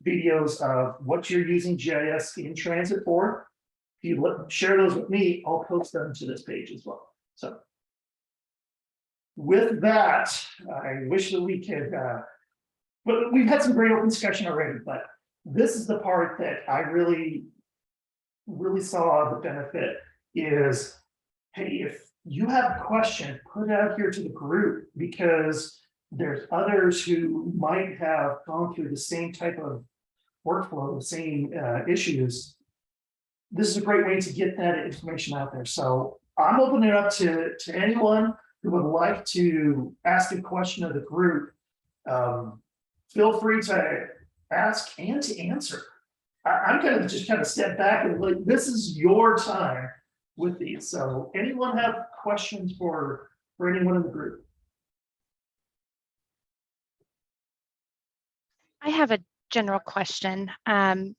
[SPEAKER 1] videos of what you're using GIS in transit for, if you share those with me, I'll post them to this page as well. So with that, I wish that we could, but we've had some great open discussion already, but this is the part that I really saw the benefit is, hey, if you have a question, put it out here to the group, because there's others who might have gone through the same type of workflow, the same issues. This is a great way to get that information out there. So I'm opening it up to anyone who would like to ask a question of the group. Feel free to ask and to answer. I'm going to just kind of step back and like, this is your time with these. So anyone have questions for anyone in the group?
[SPEAKER 2] I have a general question. I'm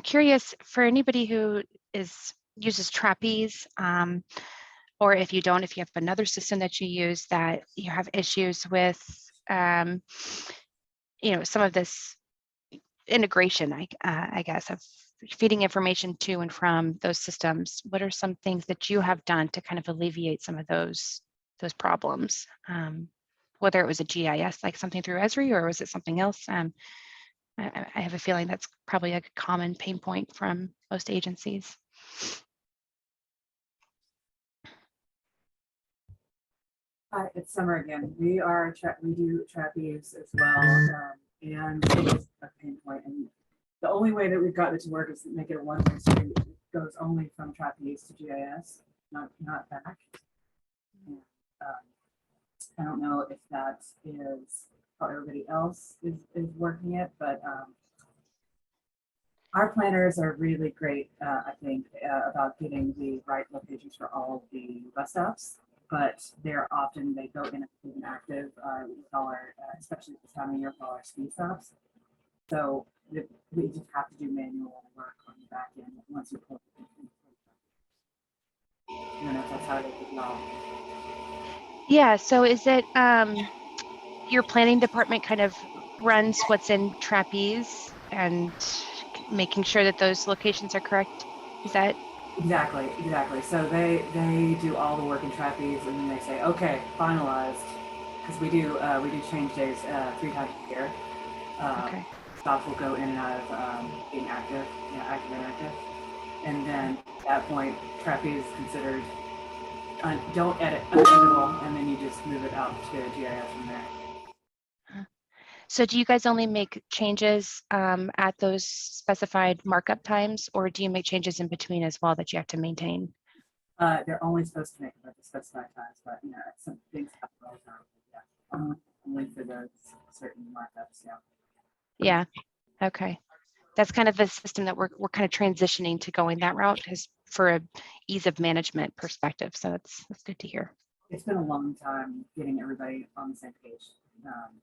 [SPEAKER 2] curious for anybody who uses Trapeze, or if you don't, if you have another system that you use that you have issues with, some of this integration, I guess, of feeding information to and from those systems. What are some things that you have done to kind of alleviate some of those problems? Whether it was a GIS, like something through Esri, or was it something else? I have a feeling that's probably a common pain point from most agencies.
[SPEAKER 6] Hi, it's Summer again. We do Trapeze as well, and it's a pain point. And the only way that we've gotten it to work is to make it a one-way street. It goes only from Trapeze to GIS, not back. And, I don't know if that is how everybody else is working it, but our planners are really great, I think, about getting the right locations for all of the bus stops. But they go inactive with all our, especially at this time of year, for all our speed stops. So we just have to do manual work on the back end once you pull it. I don't know if that's how they could know.
[SPEAKER 2] Yeah, so is it your planning department kind of runs what's in Trapeze and making sure that those locations are correct? Is that?
[SPEAKER 6] Exactly. So they do all the work in Trapeze, and then they say, okay, finalized, because we do change days 3 times a year.
[SPEAKER 2] Okay.
[SPEAKER 6] Stops will go in and out of being active, active and inactive, and then at that point, Trapeze is considered don't edit uneditable, and then you just move it out to GIS from there.
[SPEAKER 2] So do you guys only make changes at those specified markup times, or do you make changes in between as well that you have to maintain?
[SPEAKER 6] They're only supposed to make it at the specified times, but some things happen all the time. Only for those certain markups.
[SPEAKER 2] Yeah. Okay. That's kind of the system that we're kind of transitioning to going that route, because for a ease of management perspective. So that's good to hear.
[SPEAKER 6] It's been a long time getting everybody on the same page.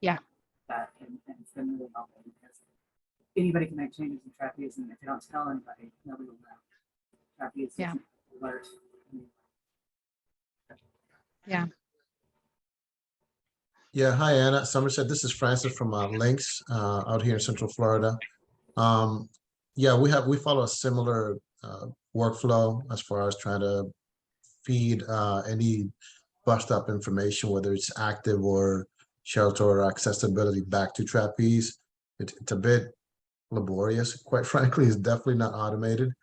[SPEAKER 2] Yeah.
[SPEAKER 6] And it's been really helpful because anybody can make changes in Trapeze, and if you don't tell anybody, nobody will know. Trapeze is alert.
[SPEAKER 2] Yeah.
[SPEAKER 4] Yeah, hi Anna, Somerset. This is Francis from Lynx out here in Central Florida. Yeah, we follow a similar workflow as far as trying to feed any bus stop information, whether it's active or shelter or accessibility, back to Trapeze. It's a bit laborious, quite frankly. It's definitely not automated.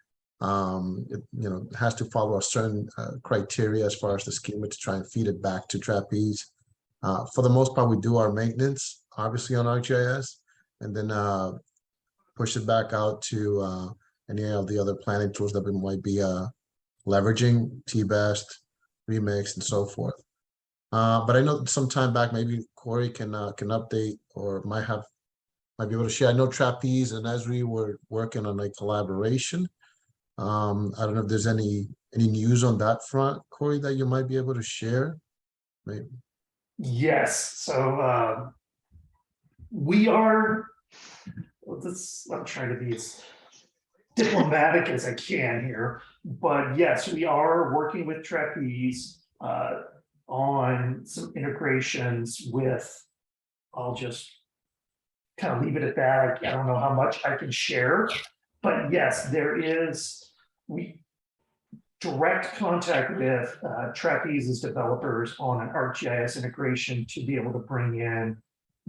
[SPEAKER 4] It has to follow a certain criteria as far as the schema to try and feed it back to Trapeze. For the most part, we do our maintenance, obviously, on ArcGIS, and then push it back out to any of the other planning tools that we might be leveraging, T-Best, Remix, and so forth. But I know some time back, maybe Corey can update or might have might be able to share. I know Trapeze and Esri were working on a collaboration. I don't know if there's any news on that front, Corey, that you might be able to share. Maybe.
[SPEAKER 1] Yes, so we are, I'm trying to be as diplomatic as I can here, but yes, we are working with Trapeze on some integrations with, I'll just kind of leave it at that. I don't know how much I can share, but yes, there is, we direct contact with Trapeze's developers on an ArcGIS integration to be able to bring in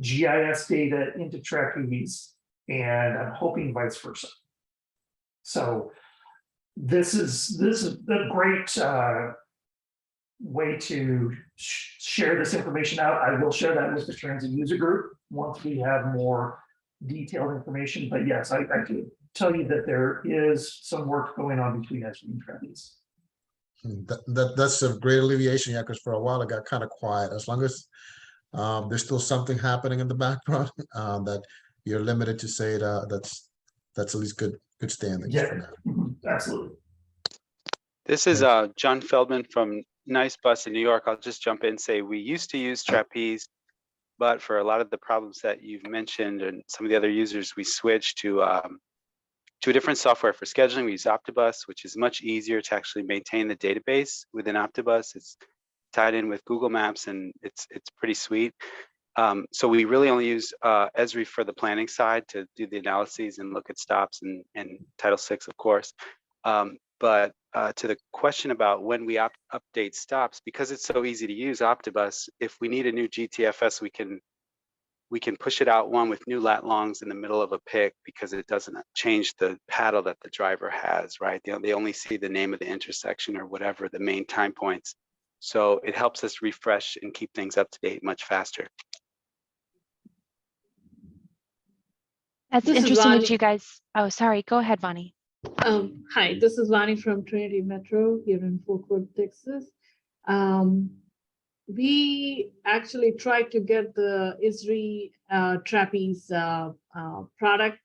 [SPEAKER 1] GIS data into Trapeze, and I'm hoping vice versa. So this is a great way to share this information out. I will share that with the transit user group once we have more detailed information. But yes, I can tell you that there is some work going on between Esri and Trapeze.
[SPEAKER 4] That's a great alleviation, yeah, because for a while it got kind of quiet. As long as there's still something happening in the background, that you're limited to say that's at least good standing.
[SPEAKER 1] Yeah, absolutely.
[SPEAKER 7] This is John Feldman from Nice Bus in New York. I'll just jump in and say we used to use Trapeze, but for a lot of the problems that you've mentioned and some of the other users, we switched to a different software for scheduling. We use Optibus, which is much easier to actually maintain the database within Optibus. It's tied in with Google Maps, and it's pretty sweet. So we really only use Esri for the planning side to do the analyses and look at stops and Title VI, of course. But to the question about when we update stops, because it's so easy to use Optibus, if we need a new GTFS, we can push it out one with new lat longs in the middle of a pick, because it doesn't change the paddle that the driver has, right? They only see the name of the intersection or whatever, the main time points. So it helps us refresh and keep things up to date much faster.
[SPEAKER 2] That's interesting that you guys, oh, sorry, go ahead, Vani.
[SPEAKER 5] Hi, this is Vani from Trinity Metro here in Fort Worth, Texas. We actually tried to get the Esri Trapeze product.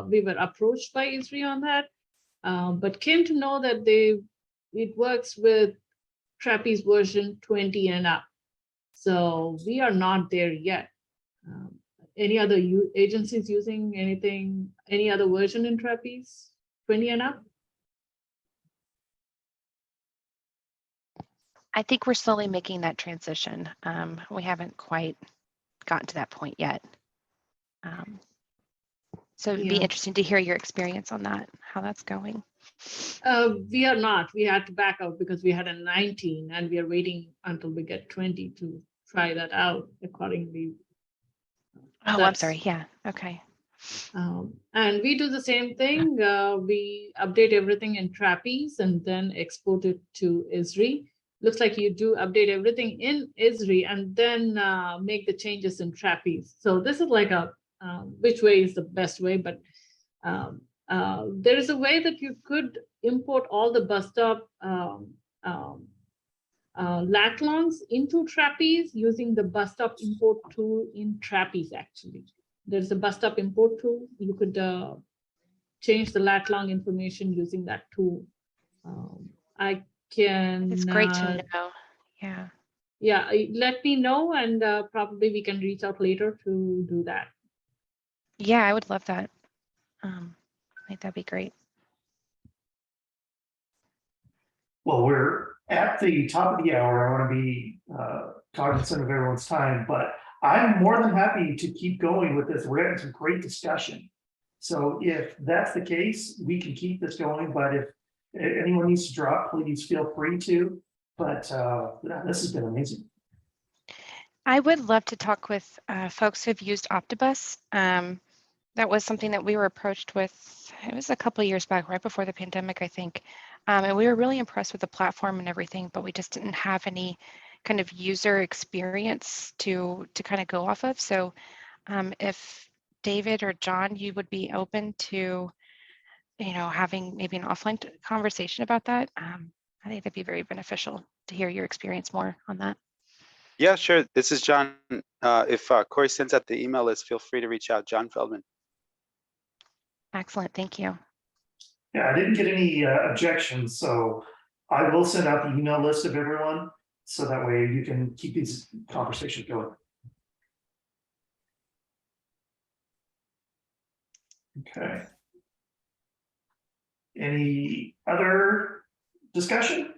[SPEAKER 5] We were approached by Esri on that, but came to know that it works with Trapeze version 20 and up. So we are not there yet. Any other agencies using any other version in Trapeze 20 and up?
[SPEAKER 2] I think we're slowly making that transition. We haven't quite gotten to that point yet. So it'd be interesting to hear your experience on that, how that's going.
[SPEAKER 5] We are not. We had to back out because we had a 19 and we are waiting until we get 20 to try that out accordingly.
[SPEAKER 2] Oh, I'm sorry. Yeah. Okay.
[SPEAKER 5] And we do the same thing. We update everything in Trapeze and then export it to Esri. Looks like you do update everything in Esri and then make the changes in Trapeze. So this is like a which way is the best way, but there is a way that you could import all the bus stop lat longs into Trapeze using the bus stop import tool in Trapeze. Actually, there's a bus stop import tool. You could change the lat long information using that tool. I can.
[SPEAKER 2] It's great to know. Yeah.
[SPEAKER 5] Yeah, let me know, and probably we can reach out later to do that.
[SPEAKER 2] Yeah, I would love that. I think that'd be great.
[SPEAKER 1] Well, we're at the top of the hour. I want to be cognizant of everyone's time, but I'm more than happy to keep going with this. We're having some great discussion. So if that's the case, we can keep this going, but if anyone needs to drop, please feel free to. But this has been amazing.
[SPEAKER 2] I would love to talk with folks who've used Optibus. That was something that we were approached with. It was a couple of years back, right before the pandemic, I think. And we were really impressed with the platform and everything, but we just didn't have any kind of user experience to kind of go off of. So if David or John, you would be open to, having maybe an offline conversation about that, I think that'd be very beneficial to hear your experience more on that.
[SPEAKER 7] Yeah, sure. This is John. If Corey sends out the email list, feel free to reach out, John Feldman.
[SPEAKER 2] Excellent. Thank you.
[SPEAKER 1] Yeah, I didn't get any objections, so I will send out the email list of everyone, so that way you can keep these conversations going. Okay. Any other discussion?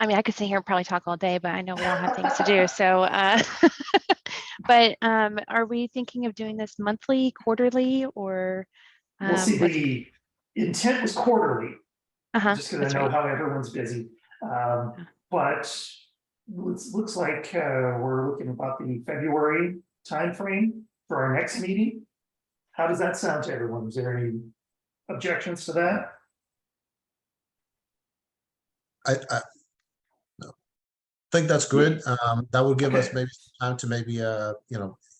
[SPEAKER 2] I mean, I could sit here and probably talk all day, but I know we all have things to do. So, but are we thinking of doing this monthly, quarterly, or?
[SPEAKER 1] We'll see,
[SPEAKER 2] what's-
[SPEAKER 1] the intent was quarterly, just because I
[SPEAKER 2] that's
[SPEAKER 1] know
[SPEAKER 2] right.
[SPEAKER 1] how everyone's busy. But looks like we're looking about the February timeframe for our next meeting. How does that sound to everyone? Is there any objections to that?
[SPEAKER 4] I think that's good. That will give us
[SPEAKER 1] Okay.
[SPEAKER 4] maybe some time to maybe,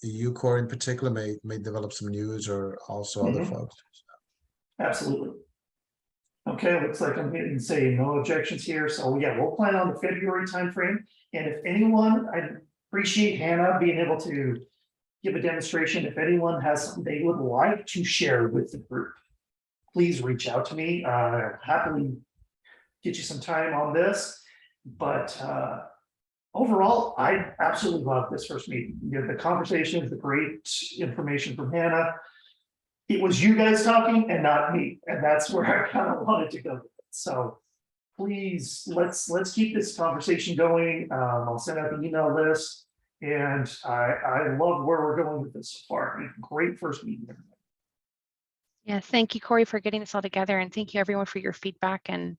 [SPEAKER 4] you, Corey, in particular, may develop some news, or also other
[SPEAKER 1] Mhm.
[SPEAKER 4] folks.
[SPEAKER 1] Absolutely. Okay, looks like I'm getting say no objections here, so yeah, we'll plan on the February timeframe. And if anyone, I appreciate Hannah being able to give a demonstration. If anyone has something they would like to share with the group, please reach out to me. Happily get you some time on this. But overall, I absolutely love this first meeting. The conversations, the great information from Hannah. It was you guys talking and not me, and that's where I kind of wanted to go with it. So please, let's keep this conversation going. I'll send out the email list, and I love where we're going with this so far. Great first meeting.
[SPEAKER 2] Yeah, thank you, Corey, for getting this all together, and thank you everyone for your feedback and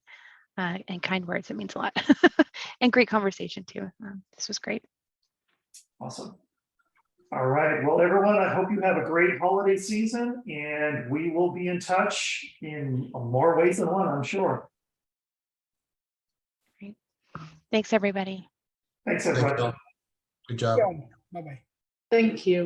[SPEAKER 2] kind words. It means a lot, and great conversation too. This was great.
[SPEAKER 1] Awesome. All right, well, everyone, I hope you have a great holiday season, and we will be in touch in more ways than one, I'm sure.
[SPEAKER 2] Great. Thanks, everybody.
[SPEAKER 1] Thanks,
[SPEAKER 4] Thank you
[SPEAKER 1] everybody.
[SPEAKER 4] all. Good job.
[SPEAKER 8] Bye-bye.
[SPEAKER 5] Thank you.